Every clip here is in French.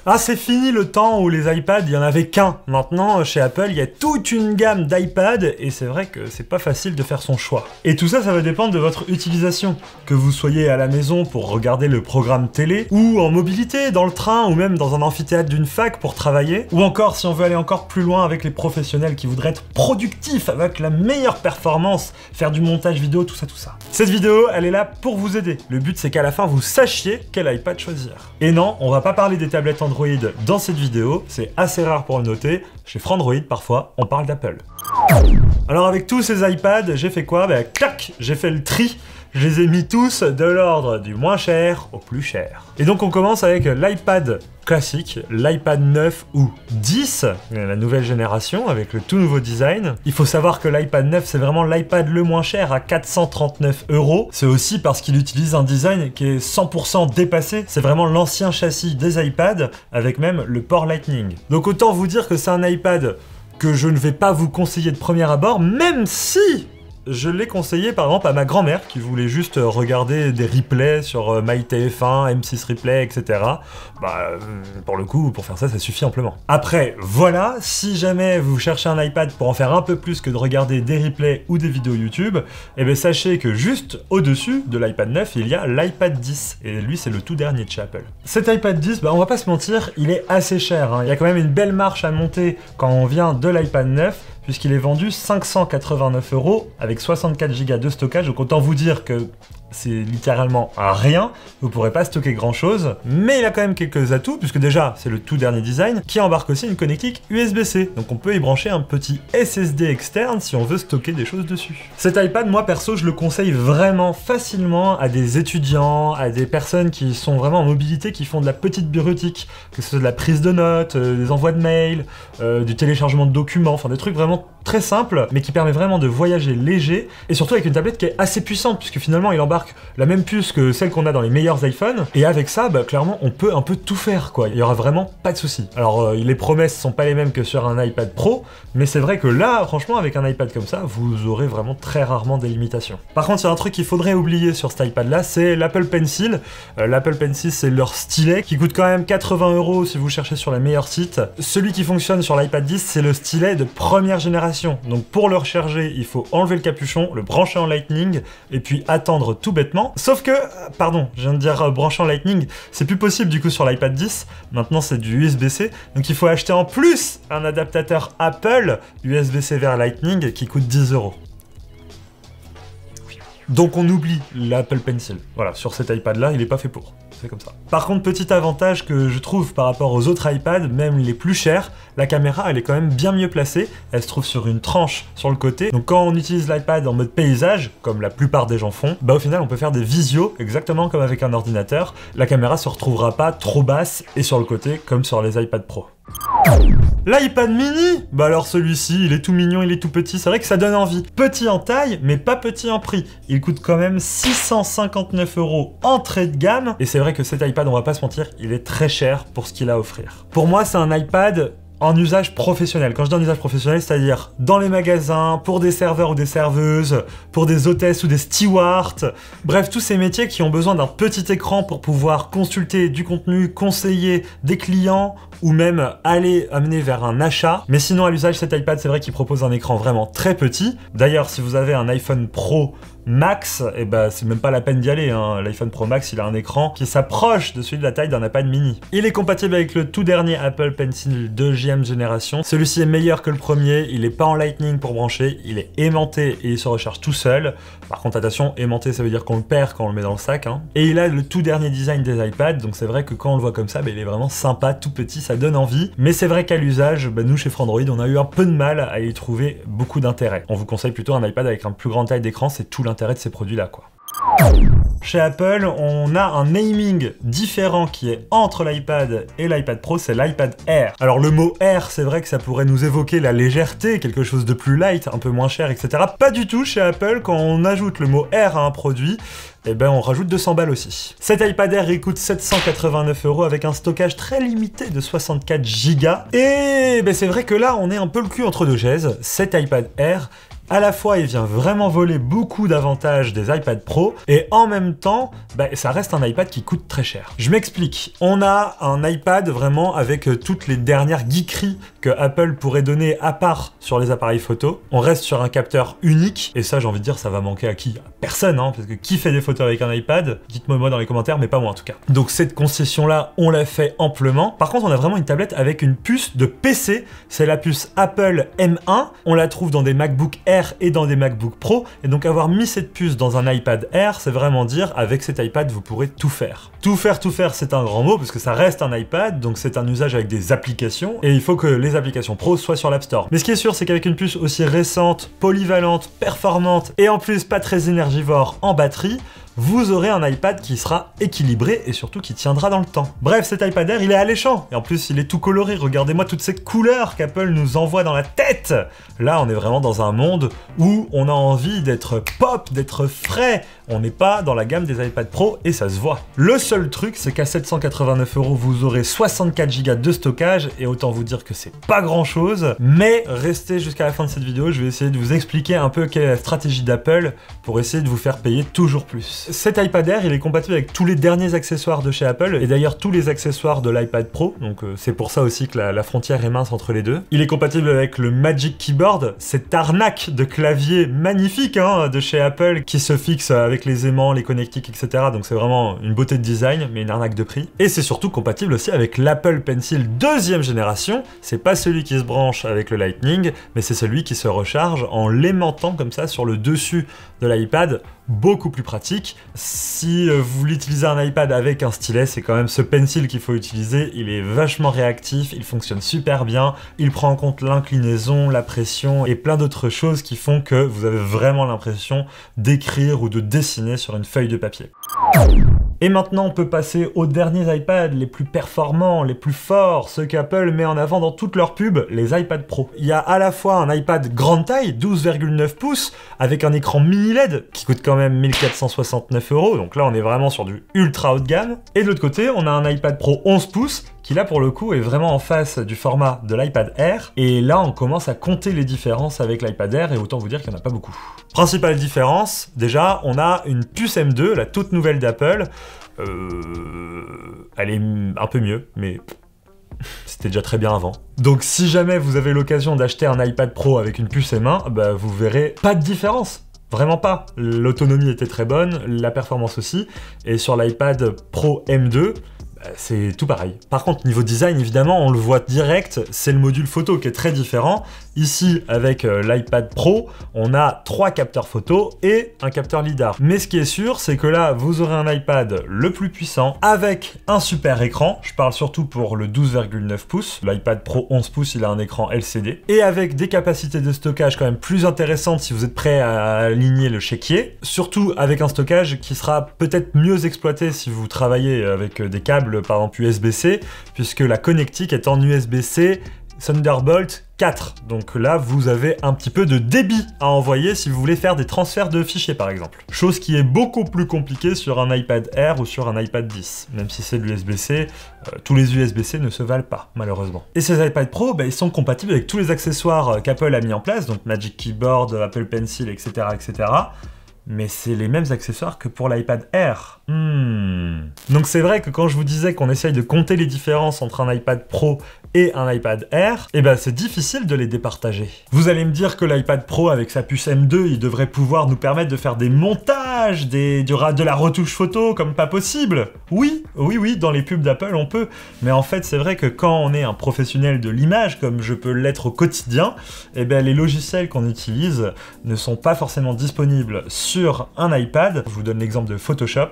Ah, c'est fini le temps où les iPads, il y en avait qu'un. Maintenant, chez Apple, il y a toute une gamme d'iPad et c'est vrai que c'est pas facile de faire son choix. Et tout ça, ça va dépendre de votre utilisation. Que vous soyez à la maison pour regarder le programme télé, ou en mobilité, dans le train, ou même dans un amphithéâtre d'une fac pour travailler, ou encore si on veut aller encore plus loin avec les professionnels qui voudraient être productifs avec la meilleure performance, faire du montage vidéo, tout ça, tout ça. Cette vidéo, elle est là pour vous aider. Le but, c'est qu'à la fin, vous sachiez quel iPad choisir. Et non, on va pas parler des tablettes Android dans cette vidéo, c'est assez rare pour le noter. Chez Frandroid, parfois, on parle d'Apple. Alors avec tous ces iPads, j'ai fait quoi? Ben clac, j'ai fait le tri. Je les ai mis tous de l'ordre du moins cher au plus cher. Et donc on commence avec l'iPad classique, l'iPad 9 ou 10, la nouvelle génération avec le tout nouveau design. Il faut savoir que l'iPad 9 c'est vraiment l'iPad le moins cher à 439 €. C'est aussi parce qu'il utilise un design qui est 100% dépassé. C'est vraiment l'ancien châssis des iPads avec même le port Lightning. Donc autant vous dire que c'est un iPad que je ne vais pas vous conseiller de premier abord, même si je l'ai conseillé par exemple à ma grand-mère qui voulait juste regarder des replays sur MyTF1, M6 Replay, etc. Bah, pour le coup, pour faire ça, ça suffit amplement. Après, voilà, si jamais vous cherchez un iPad pour en faire un peu plus que de regarder des replays ou des vidéos YouTube, eh bien sachez que juste au-dessus de l'iPad 9, il y a l'iPad 10. Et lui, c'est le tout dernier de chez Apple. Cet iPad 10, bah, on va pas se mentir, il est assez cher, hein. Il y a quand même une belle marche à monter quand on vient de l'iPad 9, puisqu'il est vendu 589 € avec 64 Go de stockage, donc autant vous dire que c'est littéralement rien, vous pourrez pas stocker grand chose, mais il a quand même quelques atouts, puisque déjà c'est le tout dernier design, qui embarque aussi une connectique USB-C, donc on peut y brancher un petit SSD externe si on veut stocker des choses dessus. Cet iPad, moi perso, je le conseille vraiment facilement à des étudiants, à des personnes qui sont vraiment en mobilité, qui font de la petite bureautique, que ce soit de la prise de notes, des envois de mails, du téléchargement de documents, enfin des trucs vraiment très simples, mais qui permet vraiment de voyager léger, et surtout avec une tablette qui est assez puissante, puisque finalement il embarque la même puce que celle qu'on a dans les meilleurs iPhones, et avec ça, bah, clairement, on peut un peu tout faire, quoi. Il y aura vraiment pas de souci. Alors, les promesses sont pas les mêmes que sur un iPad Pro, mais c'est vrai que là, franchement, avec un iPad comme ça, vous aurez vraiment très rarement des limitations. Par contre, il y a un truc qu'il faudrait oublier sur cet iPad-là, c'est l'Apple Pencil. L'Apple Pencil, c'est leur stylet, qui coûte quand même 80 € si vous cherchez sur les meilleurs sites. Celui qui fonctionne sur l'iPad 10, c'est le stylet de première génération. Donc, pour le recharger, il faut enlever le capuchon, le brancher en Lightning, et puis attendre tout bêtement. Sauf que, pardon, je viens de dire brancher en Lightning, c'est plus possible du coup sur l'iPad 10, maintenant c'est du USB-C, donc il faut acheter en plus un adaptateur Apple USB-C vers Lightning qui coûte 10 €. Donc on oublie l'Apple Pencil. Voilà, sur cet iPad-là, il est pas fait pour. C'est comme ça. Par contre, petit avantage que je trouve par rapport aux autres iPads, même les plus chers, la caméra, elle est quand même bien mieux placée. Elle se trouve sur une tranche sur le côté. Donc quand on utilise l'iPad en mode paysage, comme la plupart des gens font, bah au final, on peut faire des visios exactement comme avec un ordinateur. La caméra se retrouvera pas trop basse et sur le côté, comme sur les iPad Pro. L'iPad mini? Bah alors celui-ci, il est tout mignon, il est tout petit, c'est vrai que ça donne envie. Petit en taille, mais pas petit en prix. Il coûte quand même 659 € entrée de gamme, et c'est vrai que cet iPad, on va pas se mentir, il est très cher pour ce qu'il a à offrir. Pour moi, c'est un iPad en usage professionnel. Quand je dis en usage professionnel, c'est-à-dire dans les magasins, pour des serveurs ou des serveuses, pour des hôtesses ou des stewards, bref, tous ces métiers qui ont besoin d'un petit écran pour pouvoir consulter du contenu, conseiller des clients, ou même aller amener vers un achat. Mais sinon, à l'usage, cet iPad, c'est vrai qu'il propose un écran vraiment très petit. D'ailleurs, si vous avez un iPhone Pro Max, et bah c'est même pas la peine d'y aller, hein. L'iPhone Pro Max, il a un écran qui s'approche de celui de la taille d'un iPad mini. Il est compatible avec le tout dernier Apple Pencil 2e génération. Celui-ci est meilleur que le premier, il est pas en Lightning pour brancher, il est aimanté et il se recharge tout seul. Par contre, attention, aimanté, ça veut dire qu'on le perd quand on le met dans le sac, hein. Et il a le tout dernier design des iPads, donc c'est vrai que quand on le voit comme ça, bah, il est vraiment sympa, tout petit, ça donne envie. Mais c'est vrai qu'à l'usage, bah, nous chez Frandroid, on a eu un peu de mal à y trouver beaucoup d'intérêt. On vous conseille plutôt un iPad avec un plus grand taille d'écran, c'est tout l'intérêt de ces produits-là, quoi. Chez Apple, on a un naming différent qui est entre l'iPad et l'iPad Pro, c'est l'iPad Air. Alors le mot Air, c'est vrai que ça pourrait nous évoquer la légèreté, quelque chose de plus light, un peu moins cher, etc. Pas du tout chez Apple, quand on ajoute le mot Air à un produit, eh ben on rajoute 200 balles aussi. Cet iPad Air, il coûte 789 € avec un stockage très limité de 64 Go. Et ben c'est vrai que là, on est un peu le cul entre deux chaises. Cet iPad Air, À la fois, il vient vraiment voler beaucoup d'avantages des iPad Pro, et en même temps, ça reste un iPad qui coûte très cher. Je m'explique. On a un iPad vraiment avec toutes les dernières geekeries que Apple pourrait donner à part sur les appareils photo. On reste sur un capteur unique, et ça, j'ai envie de dire, ça va manquer à qui? À personne, hein, parce que qui fait des photos avec un iPad? Dites-moi moi dans les commentaires, mais pas moi en tout cas. Donc cette concession-là, on l'a fait amplement. Par contre, on a vraiment une tablette avec une puce de PC. C'est la puce Apple M1. On la trouve dans des MacBook Air et dans des MacBook Pro. Et donc avoir mis cette puce dans un iPad Air, c'est vraiment dire, avec cet iPad, vous pourrez tout faire. Tout faire, c'est un grand mot, parce que ça reste un iPad, donc c'est un usage avec des applications, et il faut que les applications pro soient sur l'App Store. Mais ce qui est sûr, c'est qu'avec une puce aussi récente, polyvalente, performante, et en plus pas très énergivore en batterie, vous aurez un iPad qui sera équilibré et surtout qui tiendra dans le temps. Bref, cet iPad Air, il est alléchant. Et en plus, il est tout coloré. Regardez-moi toutes ces couleurs qu'Apple nous envoie dans la tête. Là, on est vraiment dans un monde où on a envie d'être pop, d'être frais. On n'est pas dans la gamme des iPad Pro et ça se voit. Le seul truc, c'est qu'à 789 €, vous aurez 64 Go de stockage et autant vous dire que c'est pas grand chose. Mais restez jusqu'à la fin de cette vidéo, je vais essayer de vous expliquer un peu quelle est la stratégie d'Apple pour essayer de vous faire payer toujours plus. Cet iPad Air, il est compatible avec tous les derniers accessoires de chez Apple, et d'ailleurs tous les accessoires de l'iPad Pro, donc c'est pour ça aussi que la frontière est mince entre les deux. Il est compatible avec le Magic Keyboard, cette arnaque de clavier magnifique hein, de chez Apple, qui se fixe avec les aimants, les connectiques, etc. Donc c'est vraiment une beauté de design, mais une arnaque de prix. Et c'est surtout compatible aussi avec l'Apple Pencil 2e génération, c'est pas celui qui se branche avec le Lightning, mais c'est celui qui se recharge en l'aimantant comme ça sur le dessus de l'iPad, beaucoup plus pratique. Si vous voulez utiliser un iPad avec un stylet, c'est quand même ce pencil qu'il faut utiliser. Il est vachement réactif, il fonctionne super bien, il prend en compte l'inclinaison, la pression et plein d'autres choses qui font que vous avez vraiment l'impression d'écrire ou de dessiner sur une feuille de papier. Et maintenant, on peut passer aux derniers iPads, les plus performants, les plus forts, ceux qu'Apple met en avant dans toutes leurs pubs, les iPad Pro. Il y a à la fois un iPad grande taille, 12,9 pouces, avec un écran mini LED, qui coûte quand même 1469 €, donc là on est vraiment sur du ultra haut de gamme. Et de l'autre côté, on a un iPad Pro 11 pouces, qui là pour le coup est vraiment en face du format de l'iPad Air, et là on commence à compter les différences avec l'iPad Air, et autant vous dire qu'il n'y en a pas beaucoup. Principale différence, déjà, on a une puce M2, la toute nouvelle d'Apple. Elle est un peu mieux, mais c'était déjà très bien avant. Donc si jamais vous avez l'occasion d'acheter un iPad Pro avec une puce M1, vous verrez pas de différence. Vraiment pas. L'autonomie était très bonne, la performance aussi, et sur l'iPad Pro M2, c'est tout pareil. Par contre, niveau design, évidemment, on le voit direct, c'est le module photo qui est très différent. Ici, avec l'iPad Pro, on a 3 capteurs photo et un capteur LiDAR. Mais ce qui est sûr, c'est que là, vous aurez un iPad le plus puissant, avec un super écran. Je parle surtout pour le 12,9 pouces. L'iPad Pro 11 pouces, il a un écran LCD. Et avec des capacités de stockage quand même plus intéressantes si vous êtes prêt à aligner le chéquier. Surtout avec un stockage qui sera peut-être mieux exploité si vous travaillez avec des câbles, par exemple USB-C, puisque la connectique est en USB-C Thunderbolt 4. Donc là, vous avez un petit peu de débit à envoyer si vous voulez faire des transferts de fichiers, par exemple. Chose qui est beaucoup plus compliquée sur un iPad Air ou sur un iPad 10. Même si c'est de l'USB-C, tous les USB-C ne se valent pas, malheureusement. Et ces iPad Pro, ils sont compatibles avec tous les accessoires qu'Apple a mis en place, donc Magic Keyboard, Apple Pencil, etc., etc. Mais c'est les mêmes accessoires que pour l'iPad Air. Donc c'est vrai que quand je vous disais qu'on essaye de compter les différences entre un iPad Pro et un iPad Air, c'est difficile de les départager. Vous allez me dire que l'iPad Pro avec sa puce M2, il devrait pouvoir nous permettre de faire des montages, de la retouche photo comme pas possible. Oui, dans les pubs d'Apple on peut. Mais en fait c'est vrai que quand on est un professionnel de l'image, comme je peux l'être au quotidien, les logiciels qu'on utilise ne sont pas forcément disponibles sur un iPad. Je vous donne l'exemple de Photoshop.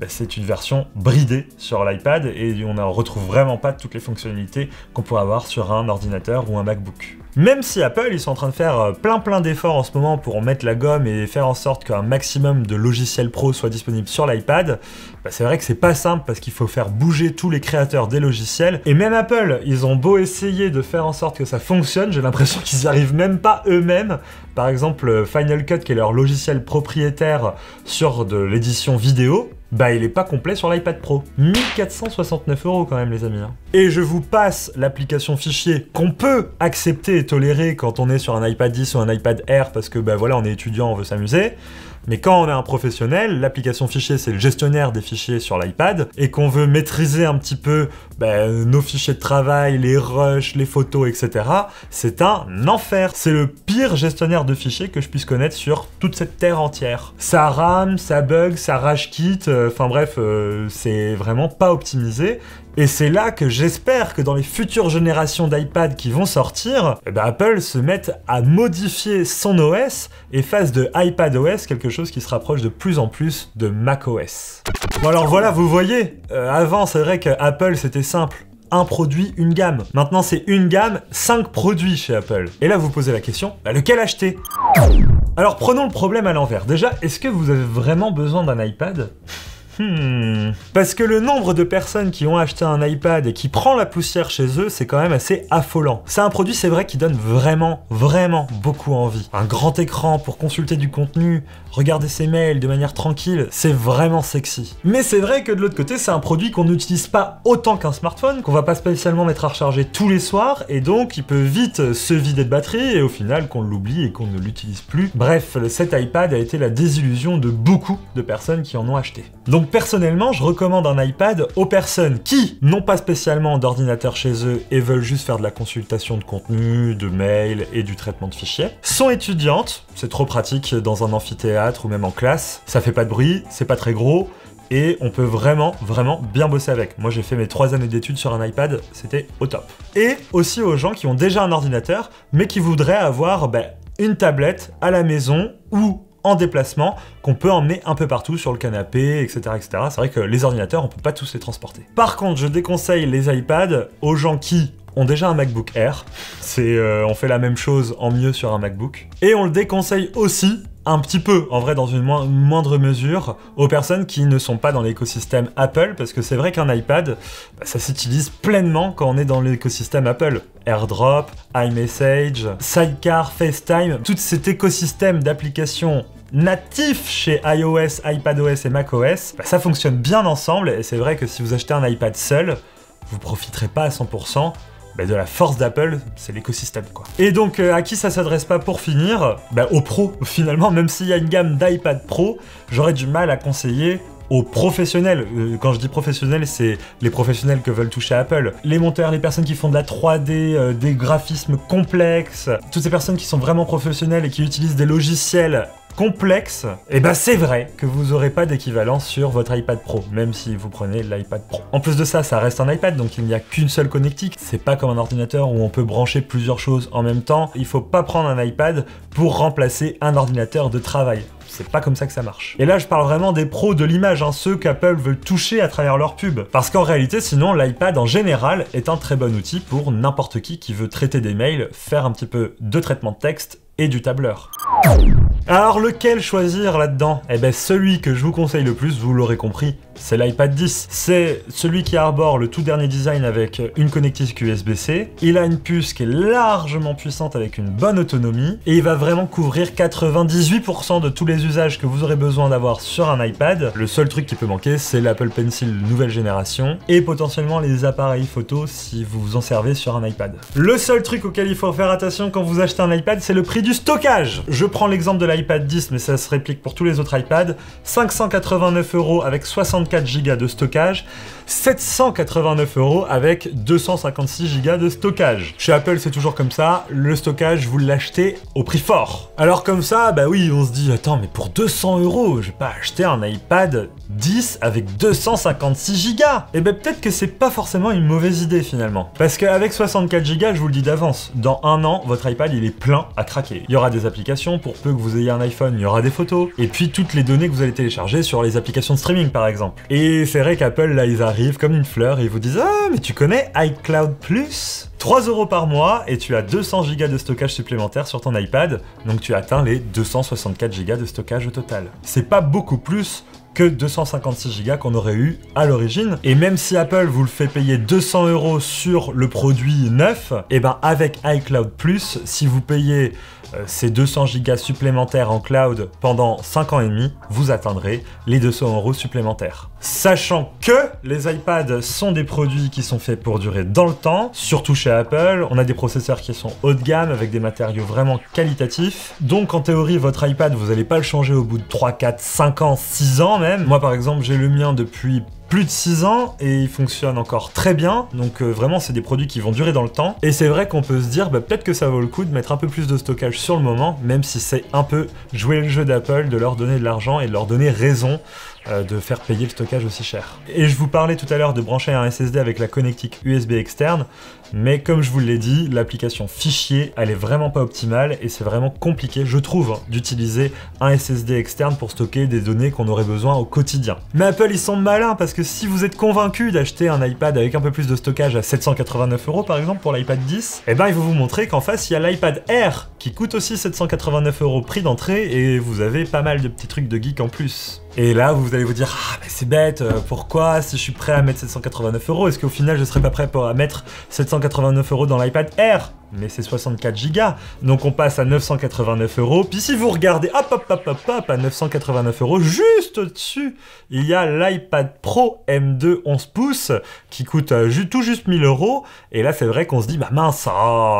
C'est une version bridée sur l'iPad et on ne retrouve vraiment pas toutes les fonctionnalités qu'on pourrait avoir sur un ordinateur ou un MacBook. Même si Apple, ils sont en train de faire plein d'efforts en ce moment pour mettre la gomme et faire en sorte qu'un maximum de logiciels pro soient disponibles sur l'iPad, c'est vrai que c'est pas simple parce qu'il faut faire bouger tous les créateurs des logiciels. Et même Apple, ils ont beau essayer de faire en sorte que ça fonctionne, j'ai l'impression qu'ils n'y arrivent même pas eux-mêmes. Par exemple, Final Cut, qui est leur logiciel propriétaire sur de l'édition vidéo, bah il est pas complet sur l'iPad Pro. 1469 € quand même les amis. Hein. Et je vous passe l'application fichier qu'on peut accepter et tolérer quand on est sur un iPad 10 ou un iPad Air parce que bah voilà on est étudiant, on veut s'amuser. Mais quand on est un professionnel, l'application fichier c'est le gestionnaire des fichiers sur l'iPad et qu'on veut maîtriser un petit peu nos fichiers de travail, les rushs, les photos, etc. C'est un enfer. C'est le pire gestionnaire de fichiers que je puisse connaître sur toute cette terre entière. Ça rame, ça bug, ça rage quitte, enfin bref, c'est vraiment pas optimisé. Et c'est là que j'espère que dans les futures générations d'iPad qui vont sortir, Apple se mette à modifier son OS et fasse de iPadOS quelque chose qui se rapproche de plus en plus de macOS. Bon alors voilà, vous voyez, avant c'est vrai que Apple c'était simple. Un produit, une gamme. Maintenant c'est une gamme, 5 produits chez Apple. Et là vous posez la question, lequel acheter? Alors prenons le problème à l'envers. Déjà, est-ce que vous avez vraiment besoin d'un iPad ? Parce que le nombre de personnes qui ont acheté un iPad et qui prend la poussière chez eux, c'est quand même assez affolant. C'est un produit, c'est vrai, qui donne vraiment beaucoup envie. Un grand écran pour consulter du contenu, regarder ses mails de manière tranquille, c'est vraiment sexy. Mais c'est vrai que de l'autre côté, c'est un produit qu'on n'utilise pas autant qu'un smartphone, qu'on va pas spécialement mettre à recharger tous les soirs, et donc il peut vite se vider de batterie, et au final qu'on l'oublie et qu'on ne l'utilise plus. Bref, cet iPad a été la désillusion de beaucoup de personnes qui en ont acheté. Donc personnellement, je recommande un iPad aux personnes qui n'ont pas spécialement d'ordinateur chez eux et veulent juste faire de la consultation de contenu, de mails et du traitement de fichiers. Sont étudiantes, c'est trop pratique dans un amphithéâtre ou même en classe, ça fait pas de bruit, c'est pas très gros, et on peut vraiment bien bosser avec. Moi j'ai fait mes 3 années d'études sur un iPad, c'était au top. Et aussi aux gens qui ont déjà un ordinateur, mais qui voudraient avoir une tablette à la maison ou en déplacement, qu'on peut emmener un peu partout sur le canapé, etc. etc. C'est vrai que les ordinateurs, on peut pas tous les transporter. Par contre, je déconseille les iPads aux gens qui ont déjà un MacBook Air. On fait la même chose en mieux sur un MacBook. Et on le déconseille aussi, un petit peu, en vrai, dans une moindre mesure, aux personnes qui ne sont pas dans l'écosystème Apple, parce que c'est vrai qu'un iPad, ça s'utilise pleinement quand on est dans l'écosystème Apple. AirDrop, iMessage, Sidecar, FaceTime, tout cet écosystème d'applications natifs chez iOS, iPadOS et macOS, ça fonctionne bien ensemble, et c'est vrai que si vous achetez un iPad seul, vous profiterez pas à 100%, de la force d'Apple, c'est l'écosystème quoi. Et donc à qui ça s'adresse pas pour finir? Aux pros finalement, même s'il y a une gamme d'iPad Pro, j'aurais du mal à conseiller aux professionnels. Quand je dis professionnels, c'est les professionnels que veulent toucher Apple. Les monteurs, les personnes qui font de la 3D, des graphismes complexes, toutes ces personnes qui sont vraiment professionnelles et qui utilisent des logiciels complexe, c'est vrai que vous n'aurez pas d'équivalent sur votre iPad Pro, même si vous prenez l'iPad Pro. En plus de ça, ça reste un iPad, donc il n'y a qu'une seule connectique. C'est pas comme un ordinateur où on peut brancher plusieurs choses en même temps. Il faut pas prendre un iPad pour remplacer un ordinateur de travail. C'est pas comme ça que ça marche. Et là, je parle vraiment des pros de l'image, ceux qu'Apple veut toucher à travers leur pub. Parce qu'en réalité, sinon, l'iPad en général est un très bon outil pour n'importe qui veut traiter des mails, faire un petit peu de traitement de texte et du tableur. Alors lequel choisir là-dedans? Celui que je vous conseille le plus, vous l'aurez compris, c'est l'iPad 10. C'est celui qui arbore le tout dernier design avec une connectique USB-C. Il a une puce qui est largement puissante avec une bonne autonomie et il va vraiment couvrir 98% de tous les usages que vous aurez besoin d'avoir sur un iPad. Le seul truc qui peut manquer, c'est l'Apple Pencil nouvelle génération et potentiellement les appareils photo si vous vous en servez sur un iPad. Le seul truc auquel il faut faire attention quand vous achetez un iPad, c'est le prix du stockage. Je prends l'exemple de l'iPad 10, mais ça se réplique pour tous les autres iPads. 589 € avec 64 Go de stockage, 789 € avec 256 Go de stockage. Chez Apple, c'est toujours comme ça, le stockage, vous l'achetez au prix fort. Alors comme ça, oui, on se dit, attends, mais pour 200 €, je vais pas acheter un iPad 10 avec 256 Go. Peut-être que c'est pas forcément une mauvaise idée finalement. Parce qu'avec 64 Go, je vous le dis d'avance, dans un an, votre iPad, il est plein à craquer. Il y aura des applications, pour peu que vous ayez un iPhone, il y aura des photos, et puis toutes les données que vous allez télécharger sur les applications de streaming par exemple. Et c'est vrai qu'Apple, là, ils arrivent comme une fleur et ils vous disent « Ah, mais tu connais iCloud Plus ? 3 € par mois et tu as 200 Go de stockage supplémentaire sur ton iPad, donc tu atteins les 264 Go de stockage au total. C'est pas beaucoup plus que 256 Go qu'on aurait eu à l'origine. Et même si Apple vous le fait payer 200 € sur le produit neuf, et ben avec iCloud Plus, si vous payez ces 200 Go supplémentaires en cloud pendant 5 ans et demi, vous atteindrez les 200 € supplémentaires. Sachant que les iPads sont des produits qui sont faits pour durer dans le temps, surtout chez Apple, on a des processeurs qui sont haut de gamme avec des matériaux vraiment qualitatifs. Donc en théorie, votre iPad, vous n'allez pas le changer au bout de 3, 4, 5 ans, 6 ans même. Moi par exemple, j'ai le mien depuis plus de 6 ans et il fonctionne encore très bien, donc vraiment c'est des produits qui vont durer dans le temps. Et c'est vrai qu'on peut se dire peut-être que ça vaut le coup de mettre un peu plus de stockage sur le moment, même si c'est un peu jouer le jeu d'Apple, de leur donner de l'argent et de leur donner raison de faire payer le stockage aussi cher. Et je vous parlais tout à l'heure de brancher un SSD avec la connectique USB externe, mais comme je vous l'ai dit, l'application fichier, elle est vraiment pas optimale et c'est vraiment compliqué, je trouve, d'utiliser un SSD externe pour stocker des données qu'on aurait besoin au quotidien. Mais Apple, ils sont malins parce que si vous êtes convaincu d'acheter un iPad avec un peu plus de stockage à 789 € par exemple pour l'iPad 10, eh ben ils vont vous montrer qu'en face, il y a l'iPad Air qui coûte aussi 789 € prix d'entrée et vous avez pas mal de petits trucs de geek en plus. Et là, vous allez vous dire, ah mais c'est bête, pourquoi si je suis prêt à mettre 789 €, est-ce qu'au final je serais pas prêt à mettre 789 € dans l'iPad Air? Mais c'est 64 Go, donc on passe à 989 €. Puis si vous regardez, hop, à 989 €, juste au-dessus, il y a l'iPad Pro M2 11 pouces qui coûte tout juste 1000 €. Et là, c'est vrai qu'on se dit, bah mince,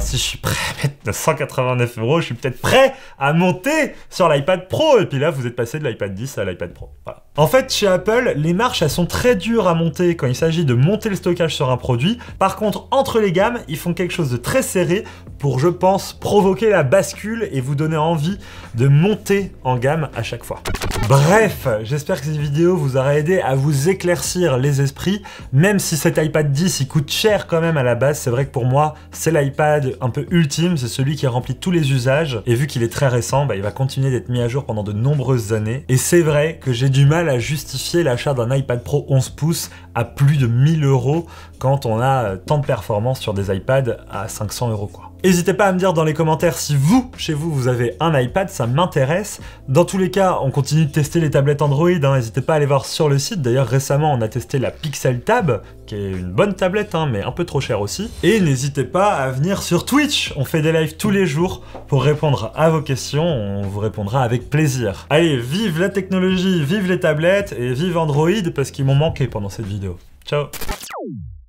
si je suis prêt à mettre 989 €, je suis peut-être prêt à monter sur l'iPad Pro. Et puis là, vous êtes passé de l'iPad 10 à l'iPad Pro. Voilà. En fait, chez Apple, les marches, elles sont très dures à monter quand il s'agit de monter le stockage sur un produit. Par contre, entre les gammes, ils font quelque chose de très serré pour, je pense, provoquer la bascule et vous donner envie de monter en gamme à chaque fois. Bref, j'espère que cette vidéo vous aura aidé à vous éclaircir les esprits, même si cet iPad 10 il coûte cher quand même à la base. C'est vrai que pour moi, c'est l'iPad un peu ultime, c'est celui qui remplit tous les usages, et vu qu'il est très récent, il va continuer d'être mis à jour pendant de nombreuses années. Et c'est vrai que j'ai du mal à justifier l'achat d'un iPad Pro 11 pouces à plus de 1000 € quand on a tant de performances sur des iPads à 500 € quoi. N'hésitez pas à me dire dans les commentaires si vous, chez vous, vous avez un iPad, ça m'intéresse. Dans tous les cas, on continue de tester les tablettes Android, n'hésitez pas à aller voir sur le site. D'ailleurs, récemment, on a testé la Pixel Tab, qui est une bonne tablette, mais un peu trop chère aussi. Et n'hésitez pas à venir sur Twitch, on fait des lives tous les jours pour répondre à vos questions, on vous répondra avec plaisir. Allez, vive la technologie, vive les tablettes et vive Android, parce qu'ils m'ont manqué pendant cette vidéo. Ciao!